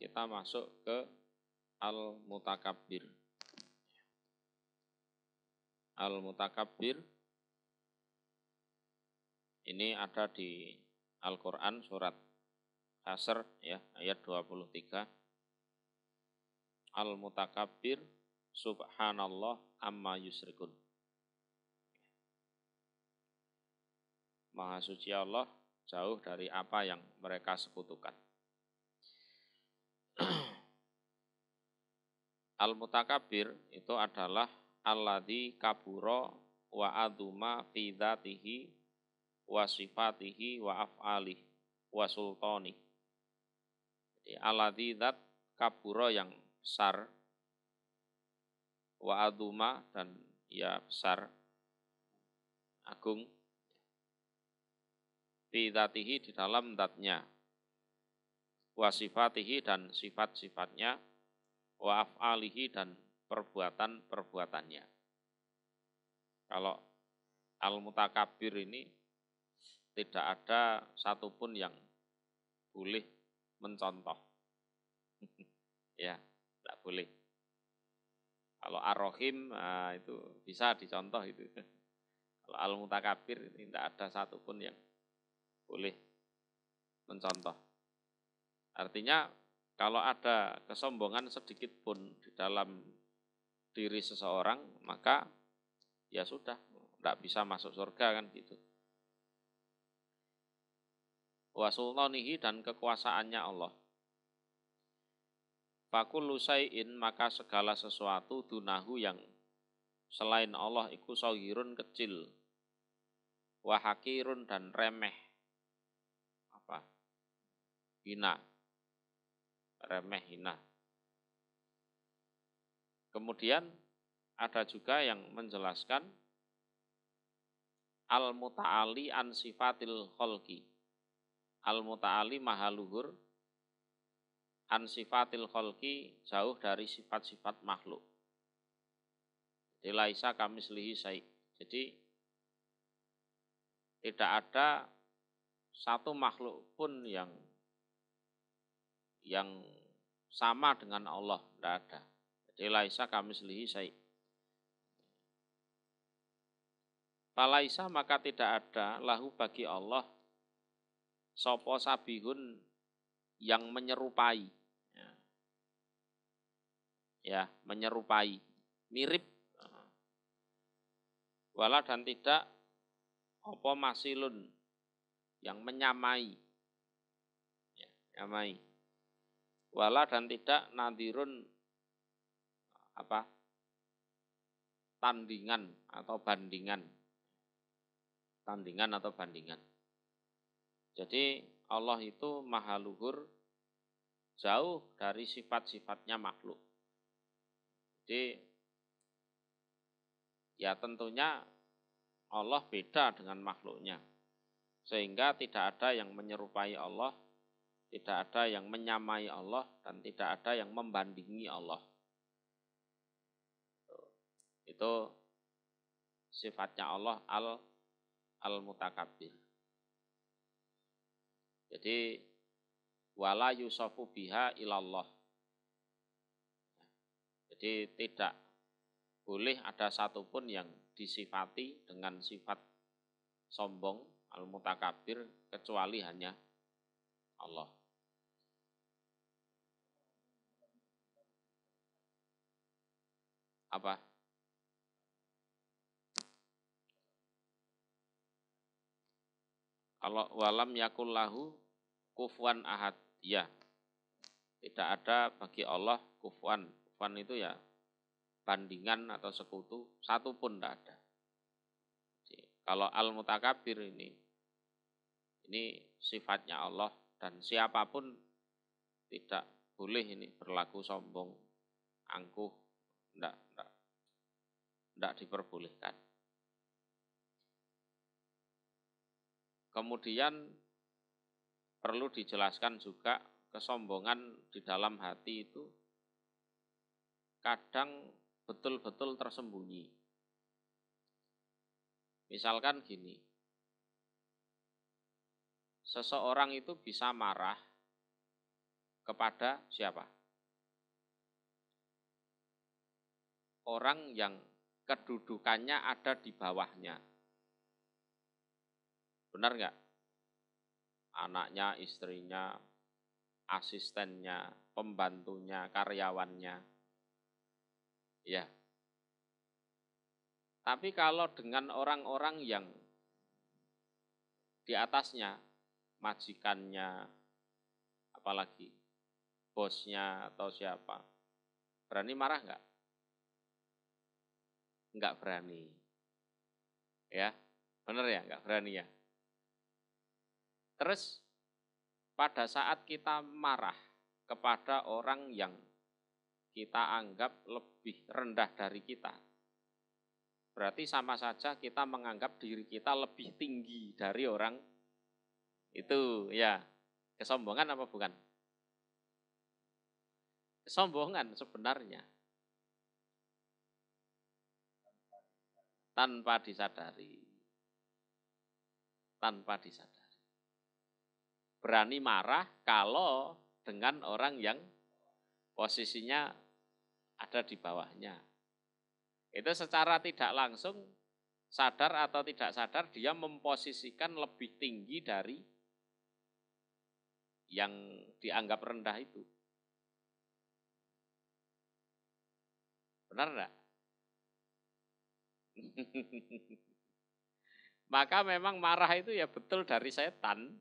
kita masuk ke Al-Mutakabbir. Al-Mutakabbir ini ada di Al-Quran surat Hasr ya, ayat 23. Al-Mutakabbir subhanallah amma yusrikun. Maha suci Allah jauh dari apa yang mereka sekutukan. Al-Mutakabbir itu adalah alladzi kabura wa aduma fi dzatihi wa sifatihi wa af'alihi wa sultani. Jadi alladzi dzat kabura yang besar, wa aduma dan ya besar, agung, fi dzatihi di dalam dzatnya, wa sifatihi dan sifat-sifatnya, wa af'alihi dan perbuatan-perbuatannya. Kalau Al-Mutakabbir ini tidak ada satupun yang boleh mencontoh. Ya, tidak boleh. Kalau Ar-Rahim itu bisa dicontoh itu. Kalau Al-Mutakabbir ini tidak ada satupun yang boleh mencontoh. Artinya kalau ada kesombongan sedikit pun di dalam diri seseorang, maka ya sudah, tidak bisa masuk surga kan gitu. Wa sultanihi dan kekuasaannya Allah. Fakullu syai'in maka segala sesuatu dunahu yang selain Allah iku saghirun kecil, wa hakirun dan remeh, hina. Remeh, hina. Kemudian ada juga yang menjelaskan al-muta'ali an sifatil khalqi. Al-muta'ali maha luhur an sifatil khalqi jauh dari sifat-sifat makhluk. Jadi laisa kamislihi syai'. Jadi tidak ada satu makhluk pun yang sama dengan Allah, tidak ada. Jadi laisa kamislihi syai'. Falaisa maka tidak ada lahu bagi Allah sapa sabihun yang menyerupai. Ya, menyerupai, mirip. Wala dan tidak apa masilun yang menyamai. Ya, nyamai. Wala dan tidak nadirun tandingan atau bandingan. Tandingan atau bandingan. Jadi Allah itu maha luhur jauh dari sifat-sifatnya makhluk. Jadi ya tentunya Allah beda dengan makhluknya. Sehingga tidak ada yang menyerupai Allah, tidak ada yang menyamai Allah, dan tidak ada yang membandingi Allah. Itu sifatnya Allah al-mutakabbir. Jadi wala yusafu biha ilallah. Jadi tidak boleh ada satupun yang disifati dengan sifat sombong al-mutakabbir kecuali hanya Allah. Apa? Kalau walam yakul lahu kufuwan ahad, ya. Tidak ada bagi Allah kufuwan. Kufuwan itu ya bandingan atau sekutu, satu pun tidak ada. Jadi, kalau al-mutakabbir ini sifatnya Allah dan siapapun tidak boleh ini berlaku sombong, angkuh, tidak diperbolehkan. Kemudian perlu dijelaskan juga kesombongan di dalam hati itu kadang betul-betul tersembunyi. Misalkan gini, seseorang itu bisa marah kepada siapa? Orang yang kedudukannya ada di bawahnya. Benar nggak? Anaknya, istrinya, asistennya, pembantunya, karyawannya. Ya. Tapi kalau dengan orang-orang yang di atasnya, majikannya, apalagi bosnya atau siapa, berani marah nggak? Nggak berani. Ya, benar ya, nggak berani ya. Terus pada saat kita marah kepada orang yang kita anggap lebih rendah dari kita, berarti sama saja kita menganggap diri kita lebih tinggi dari orang itu, ya. Kesombongan apa bukan? Kesombongan sebenarnya. Tanpa disadari. Tanpa disadari. Berani marah kalau dengan orang yang posisinya ada di bawahnya. Itu secara tidak langsung, sadar atau tidak sadar, dia memposisikan lebih tinggi dari yang dianggap rendah itu. Benar enggak? Maka memang marah itu ya betul dari setan,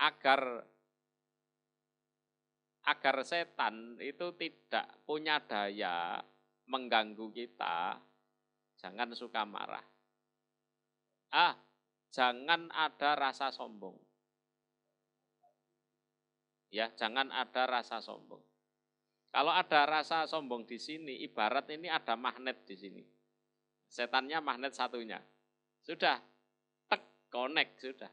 agar setan itu tidak punya daya mengganggu kita, jangan suka marah. Jangan ada rasa sombong. Ya, jangan ada rasa sombong. Kalau ada rasa sombong di sini, ibarat ini ada magnet di sini. Setannya magnet satunya. Sudah, tek, connect, sudah.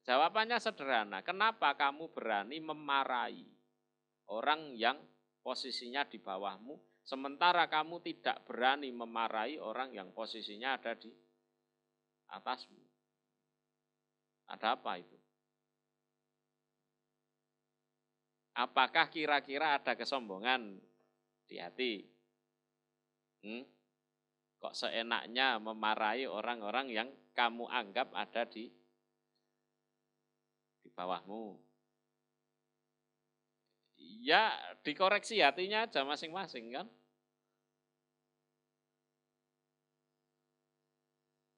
Jawabannya sederhana. Kenapa kamu berani memarahi orang yang posisinya di bawahmu, sementara kamu tidak berani memarahi orang yang posisinya ada di atasmu? Ada apa itu? Apakah kira-kira ada kesombongan di hati? Kok seenaknya memarahi orang-orang yang kamu anggap ada di bawahmu? Ya, dikoreksi hatinya aja masing-masing kan.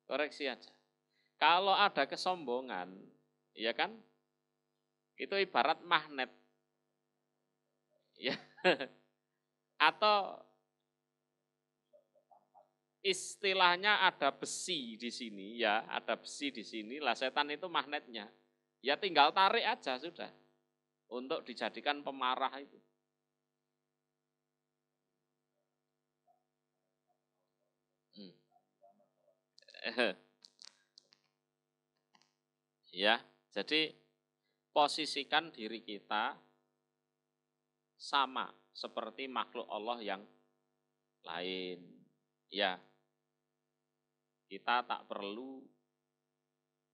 Koreksi aja. Kalau ada kesombongan, ya kan, itu ibarat magnet. Ya. Atau istilahnya ada besi di sini, ya, ada besi di sini, lah setan itu magnetnya. Ya tinggal tarik aja sudah, untuk dijadikan pemarah itu. Ya, jadi posisikan diri kita sama seperti makhluk Allah yang lain. Ya, kita tak perlu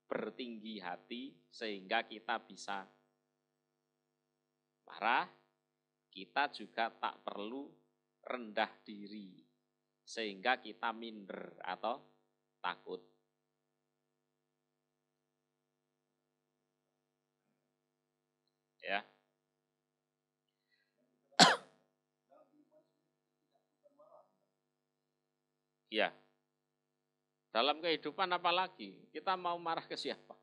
bertinggi hati sehingga kita bisa marah. Kita juga tak perlu rendah diri sehingga kita minder atau takut. Ya. Iya. Dalam kehidupan apalagi, kita mau marah ke siapa?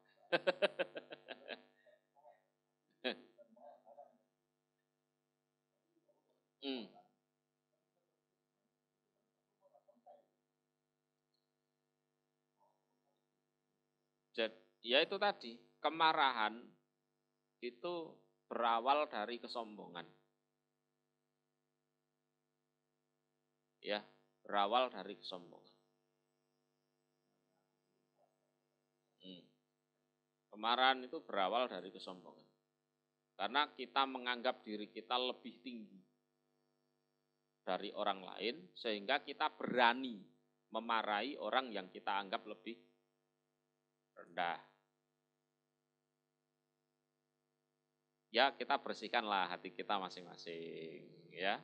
Ya itu tadi, kemarahan itu berawal dari kesombongan. Ya, berawal dari kesombongan. Kemarahan itu berawal dari kesombongan. Karena kita menganggap diri kita lebih tinggi. dari orang lain sehingga kita berani memarahi orang yang kita anggap lebih rendah. Ya, kita bersihkanlah hati kita masing-masing, ya.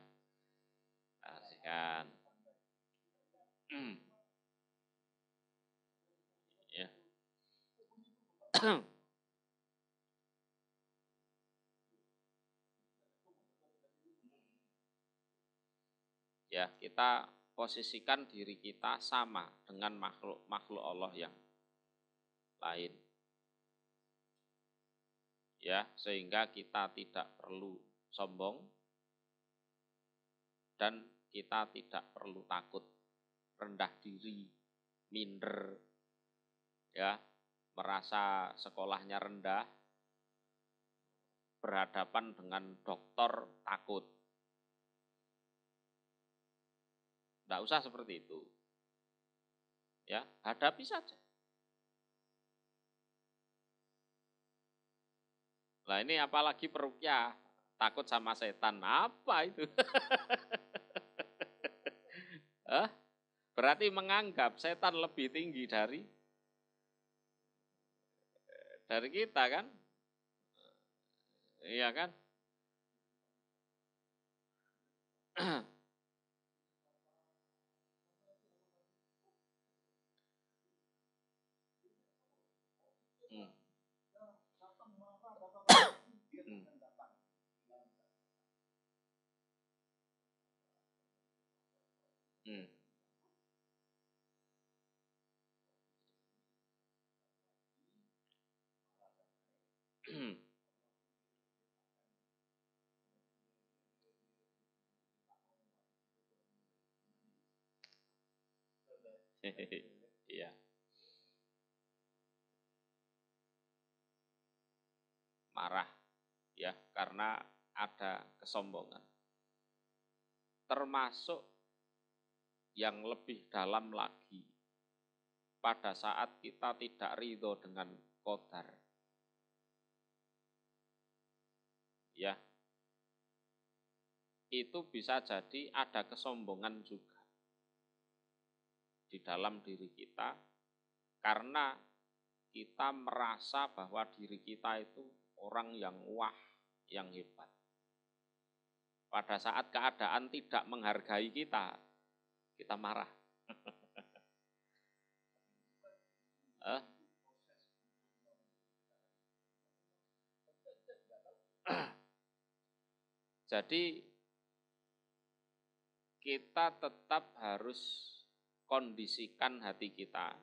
Bersihkan. Ya. Ya, kita posisikan diri kita sama dengan makhluk Allah yang lain. Ya, sehingga kita tidak perlu sombong dan kita tidak perlu takut, rendah diri, minder, ya, merasa sekolahnya rendah, berhadapan dengan dokter takut. Tidak usah seperti itu. Ya, hadapi saja. Nah ini apalagi peruqyah, takut sama setan, apa itu? Berarti menganggap setan lebih tinggi dari kita kan? Iya kan? Iya. Marah ya karena ada kesombongan. Termasuk yang lebih dalam lagi pada saat kita tidak ridho dengan qadar. Ya. Itu bisa jadi ada kesombongan juga di dalam diri kita karena kita merasa bahwa diri kita itu orang yang wah, yang hebat. Pada saat keadaan tidak menghargai kita marah. Jadi kita tetap harus kondisikan hati kita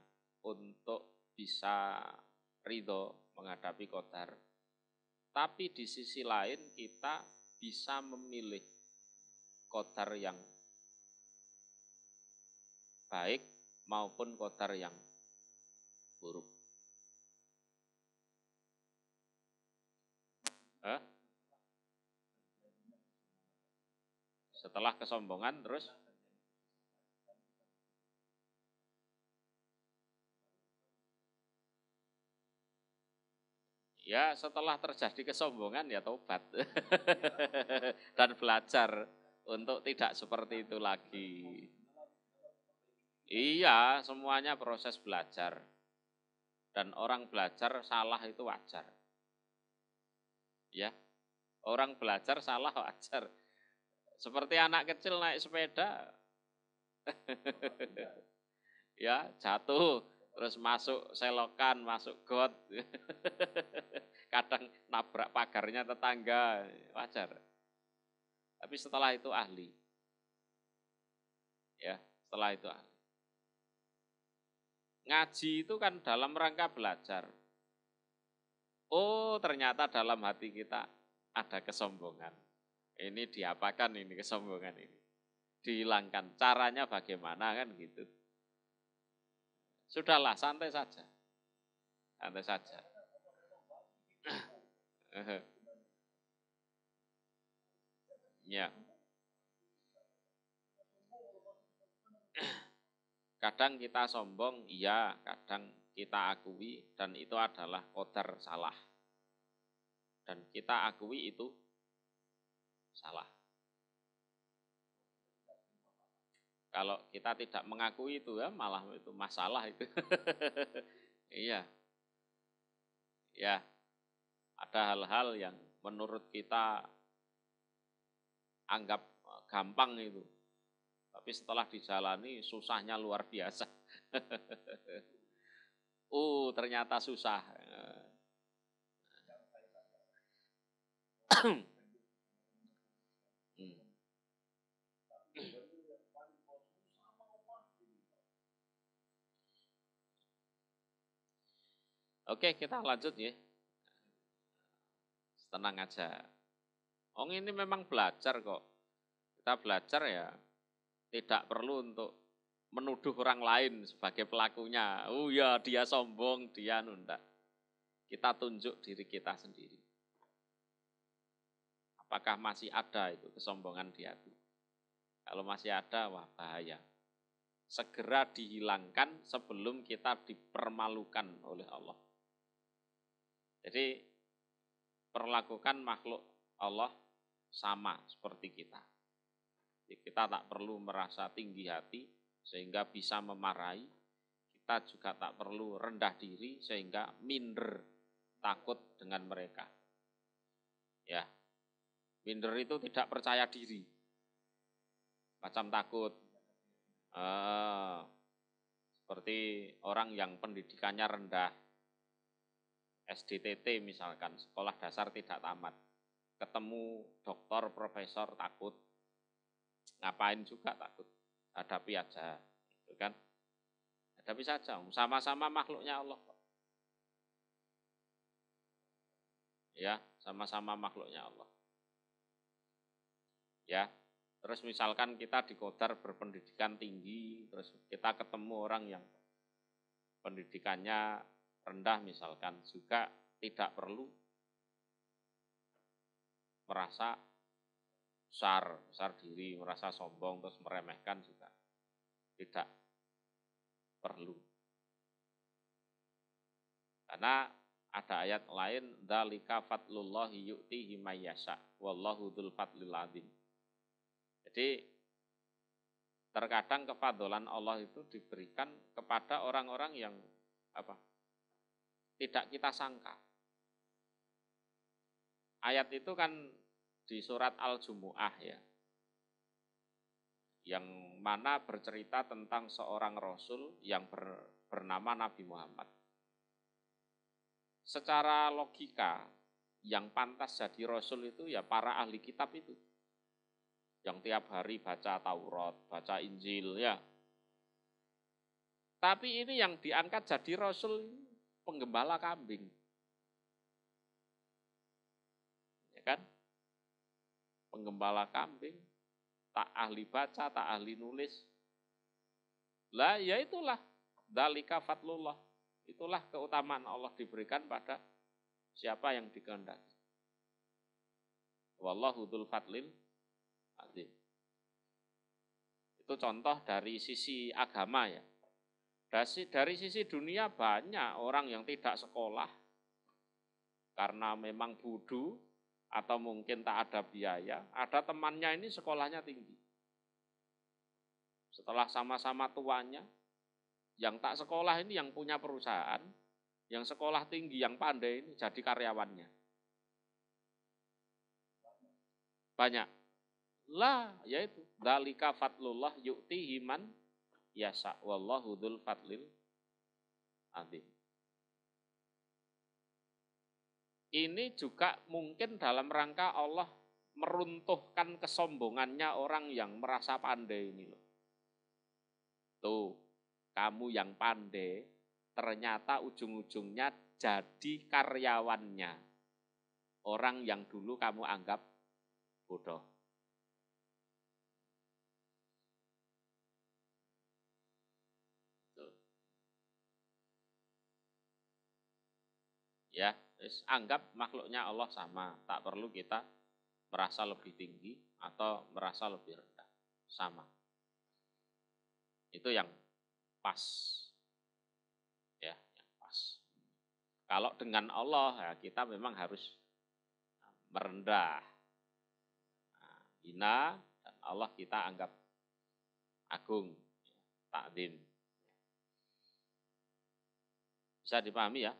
untuk bisa ridho menghadapi qadar. Tapi di sisi lain kita bisa memilih qadar yang baik maupun qadar yang buruk. Setelah kesombongan terus ya setelah terjadi kesombongan ya tobat dan belajar untuk tidak seperti itu lagi. Iya, semuanya proses belajar. Dan orang belajar salah itu wajar. Ya. Orang belajar salah wajar. Seperti anak kecil naik sepeda. Ya, jatuh terus masuk selokan, masuk got. Kadang nabrak pagarnya tetangga, wajar. Tapi setelah itu ahli. Ya, setelah itu ahli. Ngaji itu kan dalam rangka belajar. Oh, ternyata dalam hati kita ada kesombongan. Ini diapakan ini kesombongan ini? Dihilangkan. Caranya bagaimana kan gitu. Sudahlah, santai saja. Santai saja. Ya. Kadang kita sombong, iya, kadang kita akui dan itu adalah qadar salah. Dan kita akui itu salah. Kalau kita tidak mengakui itu ya malah itu masalah itu. Iya, ya. Ada hal-hal yang menurut kita anggap gampang itu. Tapi setelah dijalani susahnya luar biasa. Ternyata susah. Oke, kita lanjut ya. Tenang aja. Ini memang belajar kok. Kita belajar ya tidak perlu untuk menuduh orang lain sebagai pelakunya. Ya dia sombong, dia nunda. Kita tunjuk diri kita sendiri. Apakah masih ada itu kesombongan di hati? Kalau masih ada, wah bahaya. Segera dihilangkan sebelum kita dipermalukan oleh Allah. Jadi perlakukan makhluk Allah sama seperti kita. Jadi, kita tak perlu merasa tinggi hati sehingga bisa memarahi. Kita juga tak perlu rendah diri sehingga minder, takut dengan mereka. Ya, minder itu tidak percaya diri, macam takut. Seperti orang yang pendidikannya rendah, SDTT misalkan, sekolah dasar tidak tamat, ketemu dokter, profesor takut, ngapain juga takut, hadapi aja, gitu kan? Hadapi saja, sama-sama makhluknya Allah. Ya, sama-sama makhluknya Allah. Ya, terus misalkan kita di Qadar berpendidikan tinggi, terus kita ketemu orang yang pendidikannya rendah misalkan, juga tidak perlu merasa besar diri, merasa sombong, terus meremehkan juga tidak perlu. Karena ada ayat lain, dzalika fadlullahi yu'tihi may yasha wallahu dzul fadlil adzim. Jadi terkadang kefadolan Allah itu diberikan kepada orang-orang yang tidak kita sangka. Ayat itu kan di surat Al-Jumu'ah ya, yang mana bercerita tentang seorang Rasul yang bernama Nabi Muhammad. Secara logika, yang pantas jadi Rasul itu ya para ahli kitab itu, yang tiap hari baca Taurat, baca Injil ya. Tapi ini yang diangkat jadi Rasul penggembala kambing. Ya kan? Penggembala kambing, tak ahli baca, tak ahli nulis. Lah ya itulah, dzalika fadlullah. Itulah keutamaan Allah diberikan pada siapa yang dikehendaki. Wallahu dzul fadlil adzim. Itu contoh dari sisi agama ya. Dari sisi dunia banyak orang yang tidak sekolah karena memang bodoh atau mungkin tak ada biaya. Ada temannya ini sekolahnya tinggi. Setelah sama-sama tuanya, yang tak sekolah ini yang punya perusahaan, yang sekolah tinggi, yang pandai ini jadi karyawannya. Banyak. Lah, yaitu dzalika fadlullah yu'tihi man yasha wallahu dzul fadlil adzim. Ini juga mungkin dalam rangka Allah meruntuhkan kesombongannya orang yang merasa pandai ini loh. Tuh, kamu yang pandai ternyata ujung-ujungnya jadi karyawannya orang yang dulu kamu anggap bodoh. Tuh. Ya, anggap makhluknya Allah sama, tak perlu kita merasa lebih tinggi atau merasa lebih rendah, sama. Itu yang pas. Ya, yang pas. Kalau dengan Allah ya kita memang harus merendah. Hina dan Allah kita anggap agung, takdim. Bisa dipahami ya?